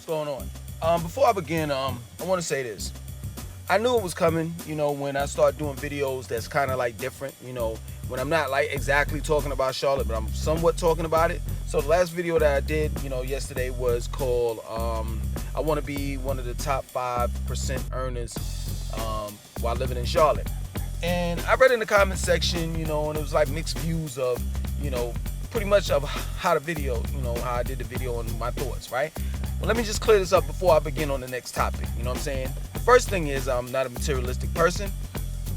going on? Before I begin, I want to say this. I knew it was coming, when I start doing videos that's kind of like different, when I'm not like exactly talking about Charlotte, but I'm somewhat talking about it. So the last video that I did, yesterday was called I want to be one of the top 5% earners while living in Charlotte. And I read in the comment section, and it was like mixed views of, pretty much of how the video, how I did the video and my thoughts, right? Well, let me just clear this up before I begin on the next topic. You know what I'm saying? The first thing is I'm not a materialistic person,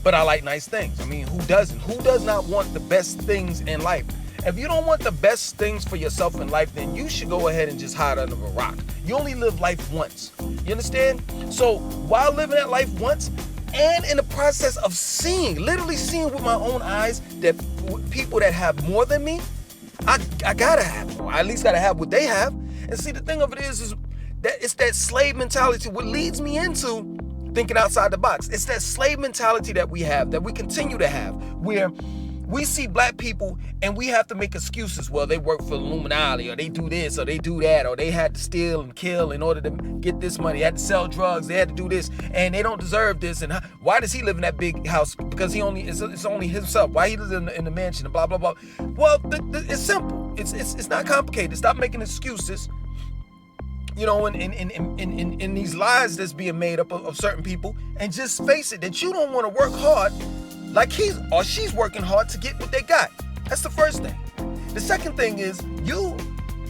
but I like nice things. I mean, who doesn't? Who does not want the best things in life? If you don't want the best things for yourself in life, then you should go ahead and just hide under a rock. You only live life once. You understand? So while living that life once, and in the process of literally seeing with my own eyes that people that have more than me, I gotta have more. I at least gotta have what they have. And see, the thing of it is that it's that slave mentality what leads me into thinking outside the box. It's that slave mentality that we have, that we continue to have, where we see black people and we have to make excuses. Well, they work for Illuminati, or they do this, or they do that, or they had to steal and kill in order to get this money. They had to sell drugs. They had to do this, and they don't deserve this. And why does he live in that big house? Because it's only himself. Why he lives in the mansion and blah blah blah. Well, it's simple. It's not complicated. Stop making excuses. In these lies that's being made up of certain people, and just face it that you don't want to work hard like he's or she's working hard to get what they got. That's the first thing. The second thing is you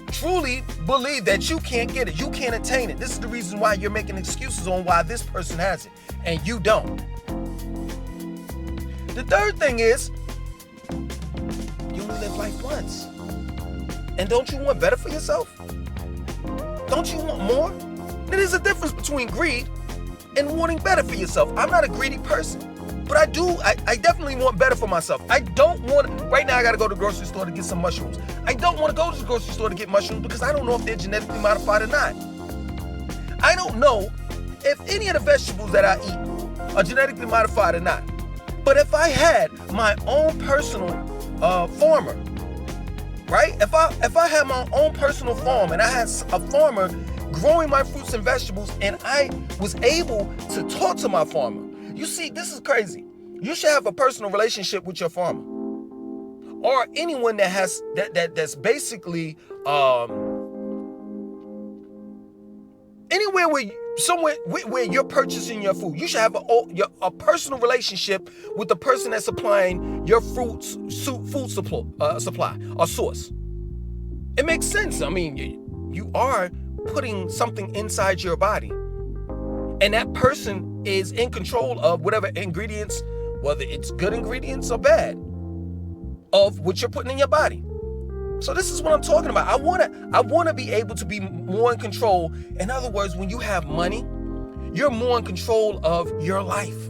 truly believe that you can't get it, you can't attain it. This is the reason why you're making excuses on why this person has it and you don't. The third thing is you only live life once. And don't you want better for yourself? Don't you want more? There's a difference between greed and wanting better for yourself. I'm not a greedy person, but I definitely want better for myself. Right now I gotta go to the grocery store to get some mushrooms. I don't want to go to the grocery store to get mushrooms because I don't know if they're genetically modified or not. I don't know if any of the vegetables that I eat are genetically modified or not. But if I had my own personal farmer, right? If I had my own personal farm and I had a farmer growing my fruits and vegetables and I was able to talk to my farmer. You see, this is crazy. You should have a personal relationship with your farmer. Or anyone that has that's basically anywhere where you're purchasing your food. You should have a personal relationship with the person that's supplying your food supply or source. It makes sense. I mean, you are putting something inside your body, and that person is in control of whatever ingredients, whether it's good ingredients or bad, of what you're putting in your body. So this is what I'm talking about. I want to be able to be more in control. In other words, when you have money, you're more in control of your life.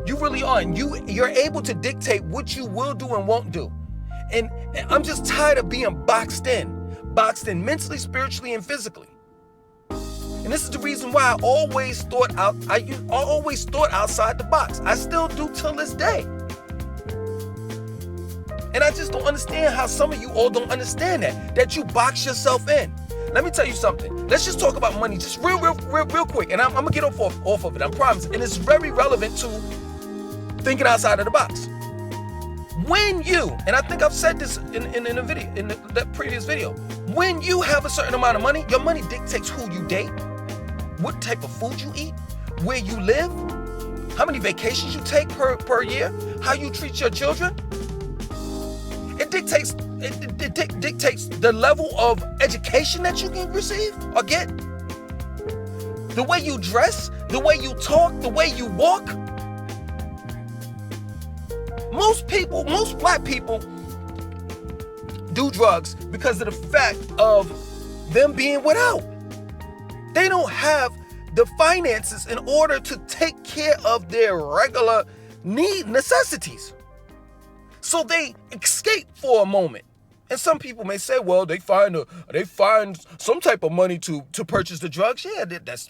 You really are. And you're able to dictate what you will do and won't do. And I'm just tired of being boxed in mentally, spiritually, and physically. And this is the reason why I always thought outside the box. I still do till this day. And I just don't understand how some of you all don't understand that you box yourself in. Let me tell you something. Let's just talk about money just real quick. And I'm going to get off of it, I promise. And it's very relevant to thinking outside of the box. When you, and I think I've said this in a video, in the previous video, when you have a certain amount of money, your money dictates who you date, what type of food you eat, where you live, how many vacations you take per year, how you treat your children. It dictates the level of education that you can receive or get. The way you dress, the way you talk, the way you walk. Most black people do drugs because of the fact of them being without. They don't have the finances in order to take care of their regular necessities. So they escape for a moment. And some people may say, well, they find some type of money to purchase the drugs. Yeah, that's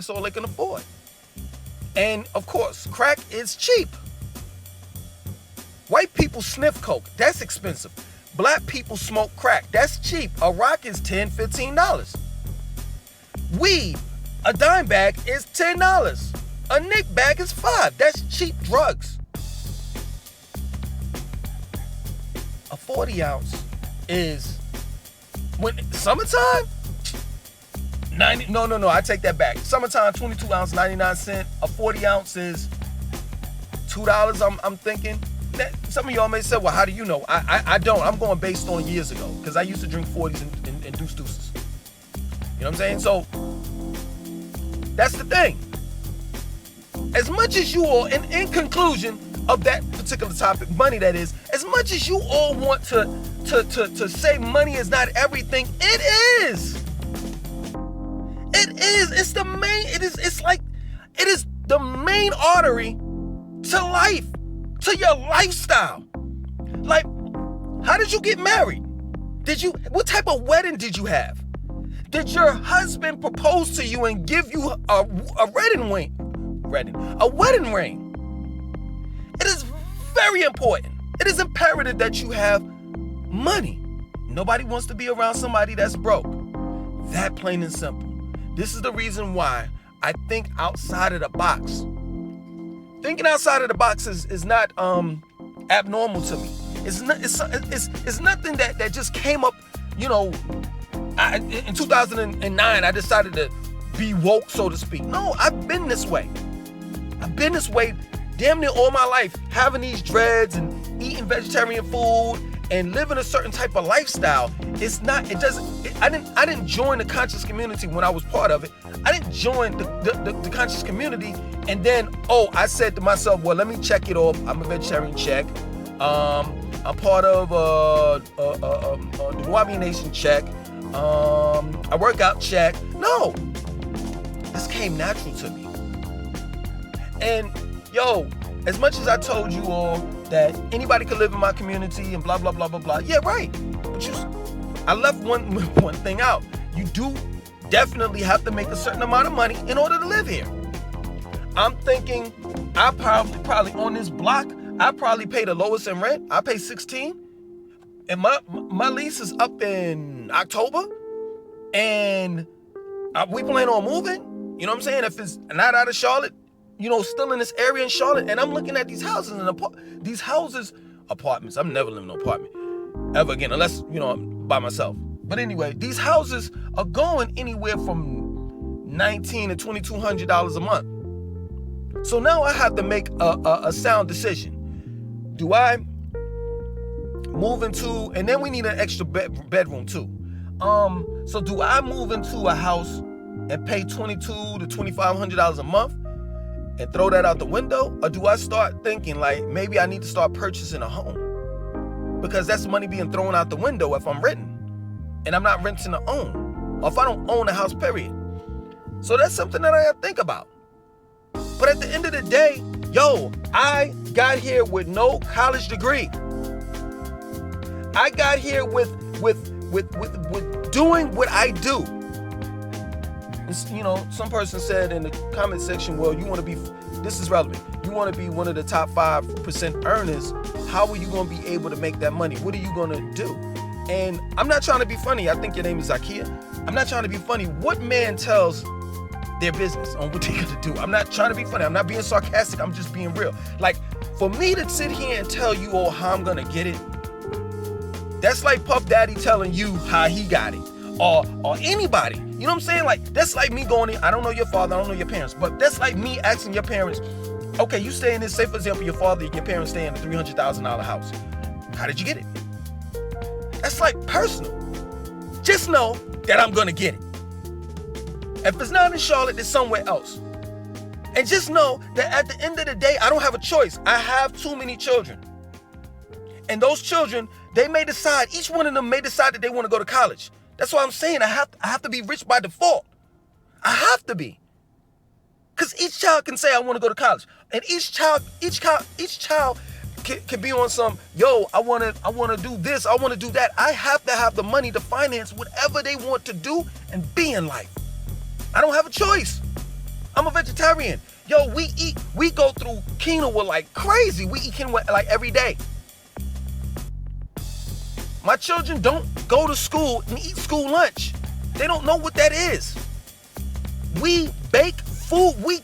all they can afford. And of course, crack is cheap. White people sniff coke. That's expensive. Black people smoke crack. That's cheap. A rock is $10, $15. Weed, a dime bag is $10. A nick bag is $5. That's cheap drugs. A 40 ounce is, when summertime, 90. No, I take that back. Summertime, 22 ounce, 99 cents. A 40 ounce is $2. I'm thinking. Some of y'all may say, well, how do you know? I don't. I'm going based on years ago, because I used to drink 40s and deuces. You know what I'm saying? So that's the thing. As much as you all, in conclusion of that particular topic, money that is, as much as you all want to say money is not everything, it is. It is. It's the main. It is the main artery to life, to your lifestyle. Like, how did you get married? What type of wedding did you have? Did your husband propose to you and give you a wedding ring? It is very important. It is imperative that you have money. Nobody wants to be around somebody that's broke. That plain and simple. This is the reason why I think outside of the box. Thinking outside of the box is not abnormal to me. It's nothing that just came up, you know. In 2009, I decided to be woke, so to speak. No, I've been this way. I've been this way damn near all my life, having these dreads and eating vegetarian food and living a certain type of lifestyle. I didn't join the conscious community when I was part of it. I didn't join the conscious community and then, I said to myself, well, let me check it off. I'm a vegetarian, check. I'm part of the Nuwabi Nation, check. I work out, check. No, this came natural to me. And as much as I told you all that anybody could live in my community and blah, blah, blah, blah, blah. Yeah, right. But I left one thing out. You do definitely have to make a certain amount of money in order to live here. I'm thinking I probably on this block, I probably pay the lowest in rent. I pay $16. And my lease is up in October. And we plan on moving. You know what I'm saying? If it's not out of Charlotte, still in this area in Charlotte, and I'm looking at these houses and apartments. I'm never living in an apartment ever again, unless, I'm by myself. But anyway, these houses are going anywhere from $1,900 to $2,200 a month. So now I have to make a sound decision. Do I move into, and then we need an extra bedroom too. So do I move into a house and pay $2,200 to $2,500 a month and throw that out the window? Or do I start thinking like maybe I need to start purchasing a home? Because that's money being thrown out the window if I'm renting. And I'm not renting to own. Or if I don't own a house, period. So that's something that I have to think about. But at the end of the day, I got here with no college degree. I got here with doing what I do. Some person said in the comment section, well, this is relevant. You want to be one of the top 5% earners. How are you going to be able to make that money? What are you going to do? And I'm not trying to be funny. I think your name is Zakia. I'm not trying to be funny. What man tells their business on what they're going to do? I'm not trying to be funny. I'm not being sarcastic. I'm just being real. Like, for me to sit here and tell you all how I'm going to get it, that's like Puff Daddy telling you how he got it. Or anybody. You know what I'm saying? Like, that's like me going in. I don't know your father. I don't know your parents. But that's like me asking your parents, okay, you stay in this, say for example, your father and your parents stay in a $300,000 house. How did you get it? That's like personal. Just know that I'm going to get it. If it's not in Charlotte, it's somewhere else. And just know that at the end of the day, I don't have a choice. I have too many children. And those children, each one of them may decide that they want to go to college. That's why I'm saying I have to be rich by default. I have to be. Because each child can say, I want to go to college. And each child can be on some, I want to do this, I want to do that. I have to have the money to finance whatever they want to do and be in life. I don't have a choice. I'm a vegetarian. We go through quinoa like crazy. We eat quinoa like every day. My children don't go to school and eat school lunch. They don't know what that is. We bake food. We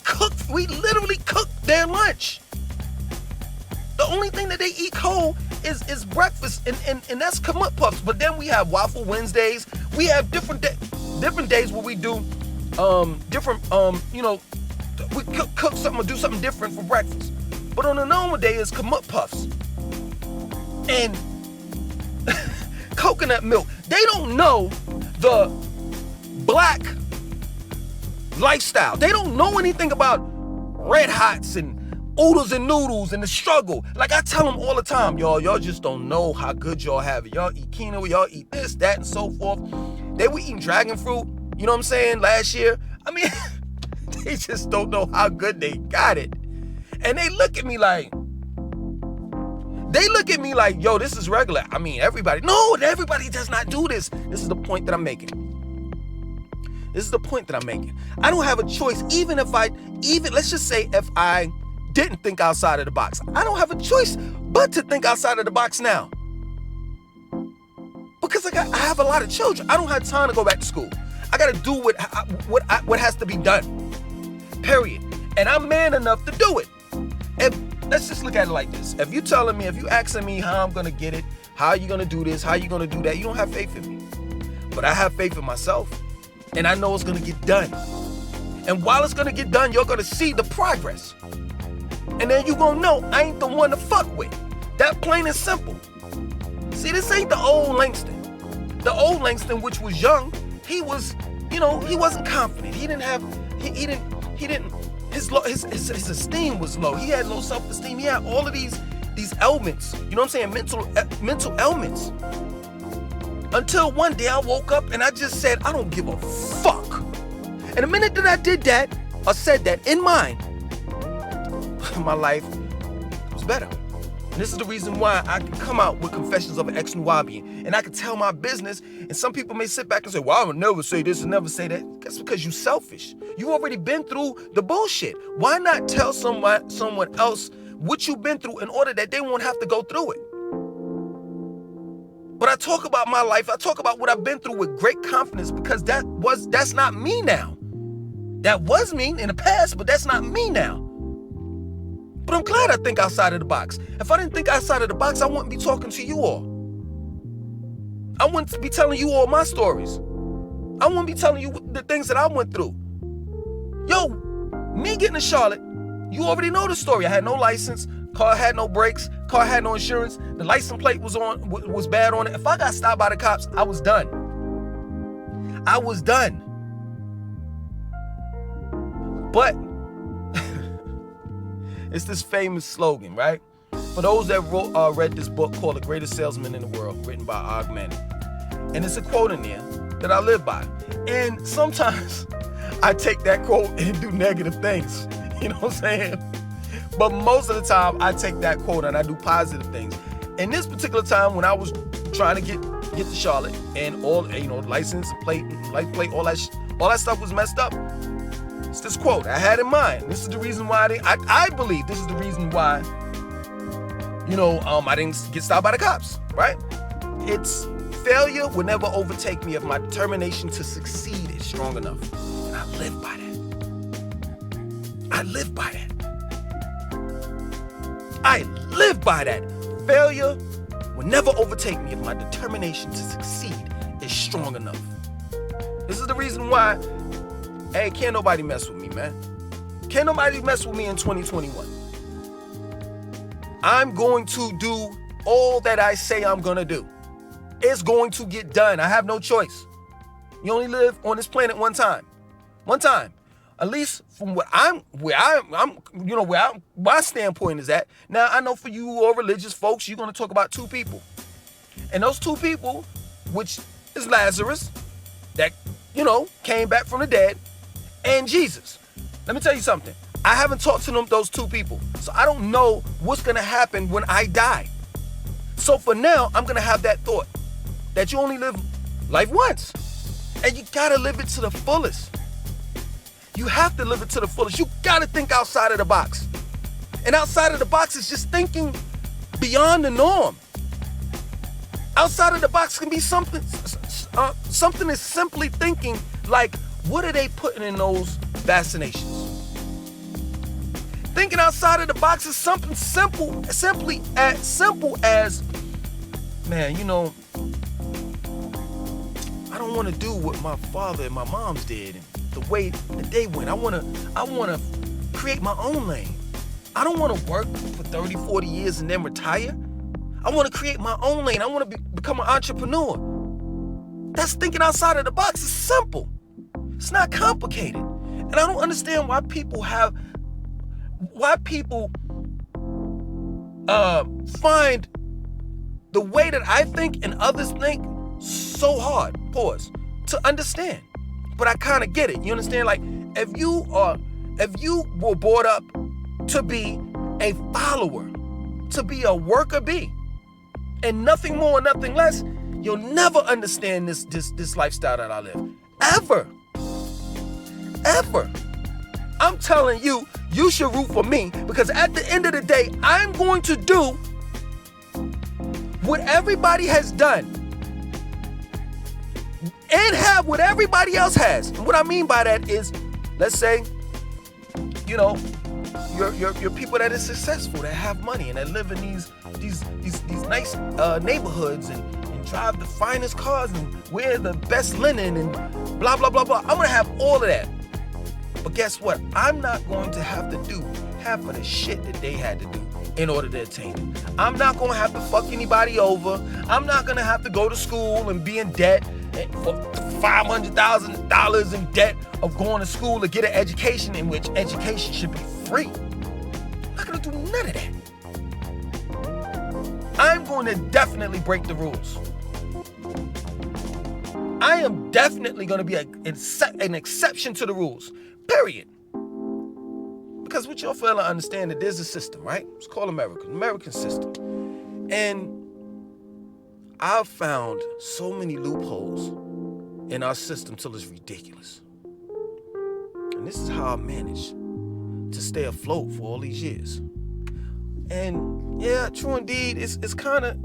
literally cook their lunch. The only thing that they eat cold is breakfast, and that's Kamut Puffs. But then we have Waffle Wednesdays. We have different days where we do we cook something or do something different for breakfast. But on a normal day is Kamut Puffs and coconut milk. They don't know the black lifestyle. They don't know anything about Red Hots and oodles and noodles and the struggle. Like I tell them all the time, y'all just don't know how good y'all have it. Y'all eat quinoa, y'all eat this, that, and so forth. They were eating dragon fruit, you know what I'm saying, last year. I mean, they just don't know how good they got it. And they look at me like, yo, this is regular. I mean, everybody does not do this. This is the point that I'm making. I don't have a choice, let's just say if I didn't think outside of the box. I don't have a choice but to think outside of the box now. Because I have a lot of children. I don't have time to go back to school. I got to do what has to be done. Period. And I'm man enough to do it. And let's just look at it like this. If you asking me how I'm going to get it, how are you going to do this, how are you going to do that, you don't have faith in me. But I have faith in myself. And I know it's going to get done. And while it's going to get done, you're going to see the progress. And then you're going to know I ain't the one to fuck with. That plain and simple. See, this ain't the old Langston. The old Langston, which was young, he was, he wasn't confident. His esteem was low. He had low self-esteem. He had all of these ailments. You know what I'm saying? Mental ailments. Until one day I woke up and I just said, I don't give a fuck. And the minute that I did that, or said that in mind, my life was better. And this is the reason why I can come out with Confessions of an Ex-Nubian. And I can tell my business, and some people may sit back and say, well, I would never say this and never say that. That's because you're selfish. You already been through the bullshit. Why not tell someone else what you've been through in order that they won't have to go through it? But I talk about my life, I talk about what I've been through with great confidence because that's not me now. That was me in the past, but that's not me now. But I'm glad I think outside of the box. If I didn't think outside of the box, I wouldn't be talking to you all. I wouldn't be telling you all my stories. I wouldn't be telling you the things that I went through. Yo, me getting to Charlotte, you already know the story. I had no license, car had no brakes, car had no insurance, the license plate was bad on it. If I got stopped by the cops, I was done. But it's this famous slogan, right? For those that read this book called The Greatest Salesman in the World, written by Og Manning. And it's a quote in there that I live by. And sometimes I take that quote and do negative things. You know what I'm saying? But most of the time, I take that quote and I do positive things. And this particular time, when I was trying to get to Charlotte, and all, license plate, light plate, all that stuff was messed up. It's this quote I had in mind. This is the reason why I believe this is the reason why, I didn't get stopped by the cops, right? It's failure will never overtake me if my determination to succeed is strong enough. And I live by that. Failure will never overtake me if my determination to succeed is strong enough. This is the reason why, hey, can't nobody mess with me, man. Can't nobody mess with me in 2021. I'm going to do all that I say I'm going to do. It's going to get done. I have no choice. You only live on this planet one time. At least from my standpoint is at. Now, I know for you all religious folks, you're going to talk about two people. And those two people, which is Lazarus, that, came back from the dead, and Jesus. Let me tell you something. I haven't talked to those two people. So I don't know what's going to happen when I die. So for now, I'm going to have that thought that you only live life once. And you got to live it to the fullest. You have to live it to the fullest. You got to think outside of the box. And outside of the box is just thinking beyond the norm. Outside of the box can be something as simply thinking like, What are they putting in those vaccinations? Thinking outside of the box is something simply as simple as, man, you know, I don't want to do what my father and my moms did and the way that they went. I want to create my own lane. I don't want to work for 30, 40 years and then retire. I want to create my own lane. I want to become an entrepreneur. That's thinking outside of the box. It's simple. It's not complicated. And I don't understand why people find the way that I think and others think so hard, to understand. But I kind of get it. You understand? Like, if you were brought up to be a follower, to be a worker bee, and nothing more, nothing less, you'll never understand this lifestyle that I live. Ever. I'm telling you, you should root for me, because at the end of the day, I'm going to do what everybody has done and have what everybody else has. And what I mean by that is, let's say, you know, you're people that are successful, that have money, and that live in these nice neighborhoods and drive the finest cars and wear the best linen and blah, blah, blah, blah. I'm going to have all of that. But guess what? I'm not going to have to do half of the shit that they had to do in order to attain it. I'm not going to have to fuck anybody over. I'm not going to have to go to school and be in debt for $500,000 in debt of going to school to get an education, in which education should be free. I'm not going to do none of that. I'm going to definitely break the rules. I am definitely going to be an exception to the rules. Period. Because what y'all fail to understand, that there's a system, right? It's called American system. And I've found so many loopholes in our system till it's ridiculous. And this is how I managed to stay afloat for all these years. And yeah, true indeed, it's kind of,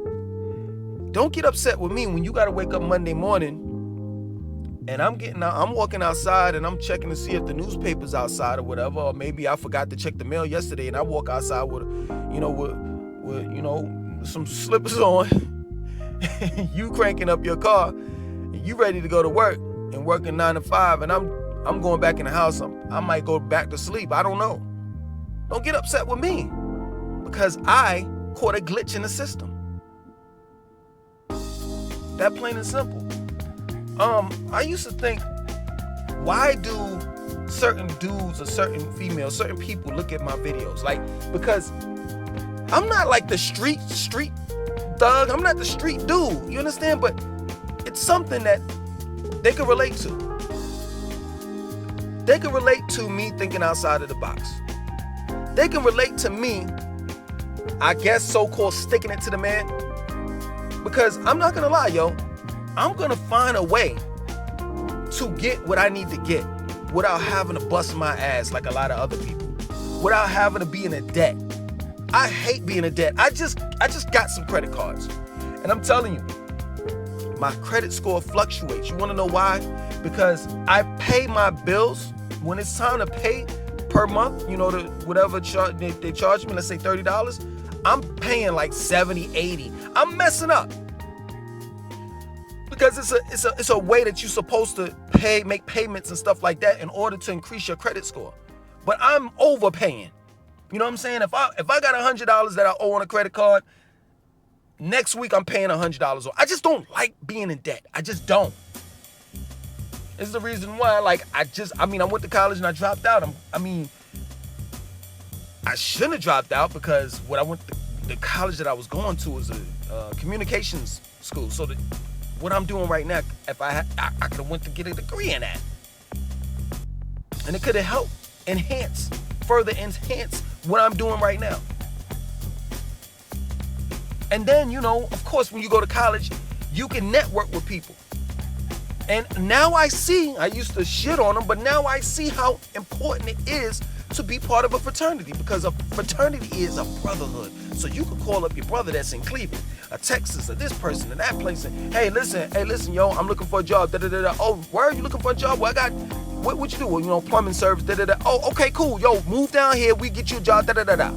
don't get upset with me when you got to wake up Monday morning and I'm walking outside and I'm checking to see if the newspaper's outside or whatever, or maybe I forgot to check the mail yesterday and I walk outside with some slippers on, you cranking up your car, and you ready to go to work and working 9 to 5, and I'm going back in the house. I might go back to sleep. I don't know. Don't get upset with me, because I caught a glitch in the system. That plain and simple. I used to think, why do certain dudes or certain females, certain people look at my videos? Like, because I'm not like the street thug. I'm not the street dude. You understand? But it's something that they can relate to. They can relate to me thinking outside of the box. They can relate to me, I guess, so-called sticking it to the man. Because I'm not gonna lie, yo, I'm gonna find a way to get what I need to get without having to bust my ass like a lot of other people, without having to be in a debt. I hate being in debt. I just got some credit cards, and I'm telling you, my credit score fluctuates. You wanna know why? Because I pay my bills when it's time to pay per month, you know, whatever they charge me, let's say $30, I'm paying like 70, 80. I'm messing up. Because it's a way that you're supposed to make payments and stuff like that in order to increase your credit score. But I'm overpaying. You know what I'm saying? If I got $100 that I owe on a credit card, next week I'm paying $100. I just don't like being in debt. I just don't. It's the reason why, like, I went to college and I dropped out. I shouldn't have dropped out, because the college that I was going to was a communications school. So what I'm doing right now, if I could have went to get a degree in that, and it could have helped further enhance what I'm doing right now. And then, you know, of course, when you go to college, you can network with people. And now I used to shit on them, but now I see how important it is to be part of a fraternity, because a fraternity is a brotherhood. So you can call up your brother that's in Cleveland, or Texas, or this person, or that place, and hey, listen, yo, I'm looking for a job. Oh, where are you looking for a job? Well, I got what you do? Well, you know, plumbing service, da-da-da. Oh, okay, cool. Yo, move down here. We get you a job, da-da-da-da.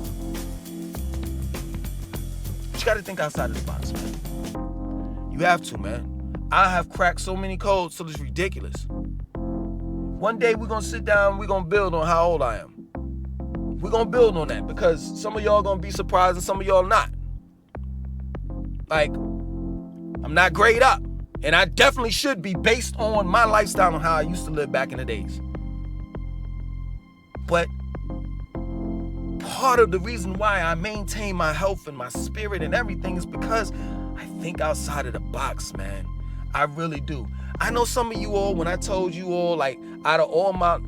You got to think outside of the box, man. You have to, man. I have cracked so many codes till it's ridiculous. One day we're going to sit down, we're going to build on how old I am. We're going to build on that because some of y'all going to be surprised and some of y'all not. Like, I'm not grayed up. And I definitely should be based on my lifestyle and how I used to live back in the days. But part of the reason why I maintain my health and my spirit and everything is because I think outside of the box, man. I really do. I know some of you all, when I told you all, like, out of all my,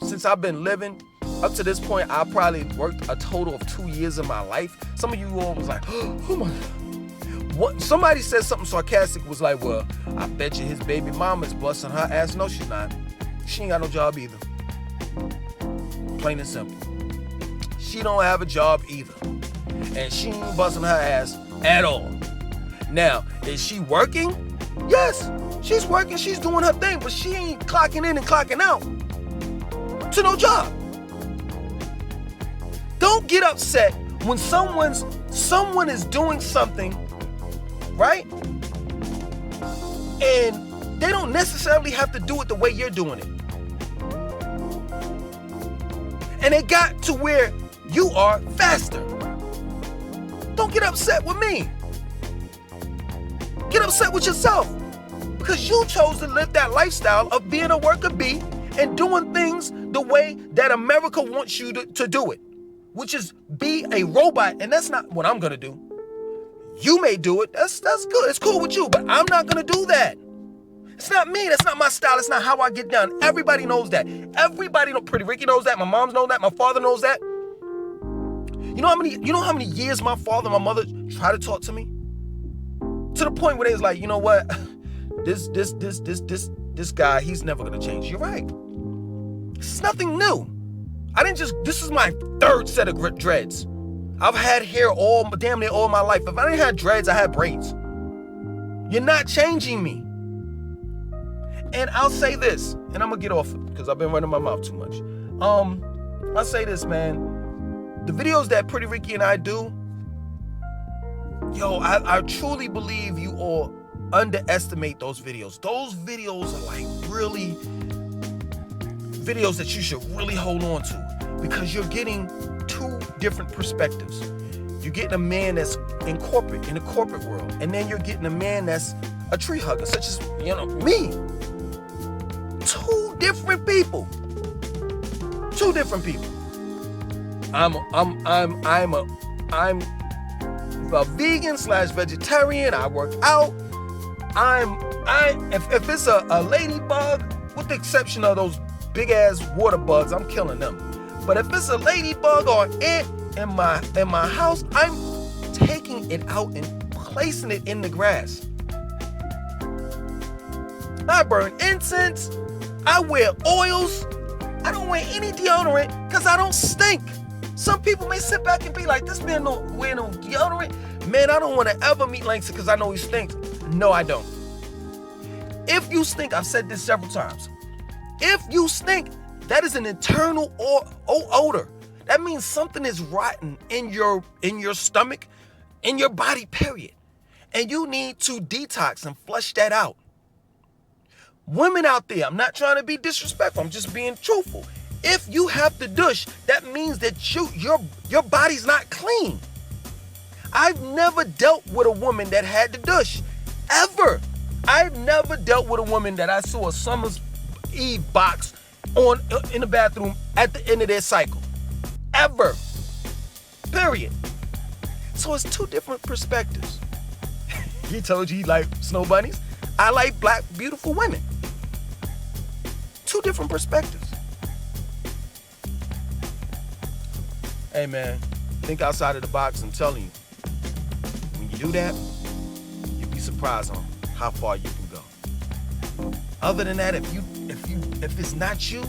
since I've been living, up to this point, I probably worked a total of 2 years of my life. Some of you all was like, oh my God. What, somebody said something sarcastic, was like, well, I bet you his baby mama's busting her ass. No, she's not. She ain't got no job either. Plain and simple. She don't have a job either. And she ain't busting her ass at all. Now, is she working? Yes, she's working. She's doing her thing, but she ain't clocking in and clocking out to no job. Don't get upset when someone is doing something, right? And they don't necessarily have to do it the way you're doing it. And they got to where you are faster. Don't get upset with me. Get upset with yourself. Because you chose to live that lifestyle of being a worker bee and doing things the way that America wants you to do it. Which is be a robot. And that's not what I'm going to do. You may do it. That's good. It's cool with you. But I'm not going to do that. It's not me. That's not my style. It's not how I get down. Everybody knows that. Everybody knows. Pretty Ricky knows that. My mom knows that. My father knows that. You know how many years my father and my mother tried to talk to me? To the point where they was like, you know what? This guy, he's never going to change. You're right. This is nothing new. This is my third set of dreads. I've had hair damn near all my life. If I didn't have dreads, I had braids. You're not changing me. And I'll say this, and I'm going to get off it because I've been running my mouth too much. I'll say this, man. The videos that Pretty Ricky and I do, yo, I truly believe you all underestimate those videos. Those videos are like really videos that you should really hold on to because you're getting two different perspectives. You're getting a man that's in the corporate world, and then you're getting a man that's a tree hugger, such as, me. Two different people. I'm a vegan / vegetarian. I work out. If it's a ladybug, with the exception of those big ass water bugs, I'm killing them. But if it's a ladybug or ant in my house, I'm taking it out and placing it in the grass. I burn incense. I wear oils. I don't wear any deodorant because I don't stink. Some people may sit back and be like, this man don't wear no deodorant. Man, I don't want to ever meet Langston because I know he stinks. No, I don't. If you stink, I've said this several times. If you stink, that is an internal odor. That means something is rotten in your stomach, in your body, period. And you need to detox and flush that out. Women out there, I'm not trying to be disrespectful. I'm just being truthful. If you have to douche, that means that your body's not clean. I've never dealt with a woman that had to douche, ever. I've never dealt with a woman that I saw a Summer's Eve box in the bathroom at the end of their cycle, ever. Period. So it's two different perspectives. He told you he liked snow bunnies. I like black, beautiful women. Two different perspectives. Hey man, think outside of the box. I'm telling you, when you do that, you'll be surprised on how far you can go. Other than that, if it's not you,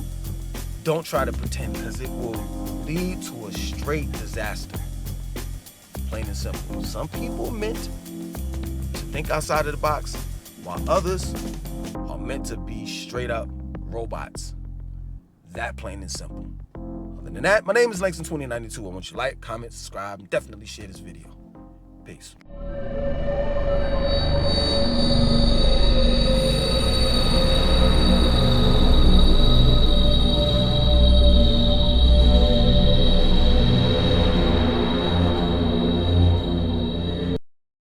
don't try to pretend, because it will lead to a straight disaster. Plain and simple. Some people are meant to think outside of the box, while others are meant to be straight up robots. That plain and simple. Other than that, my name is Langston2092. I want you to like, comment, subscribe, and definitely share this video. Peace.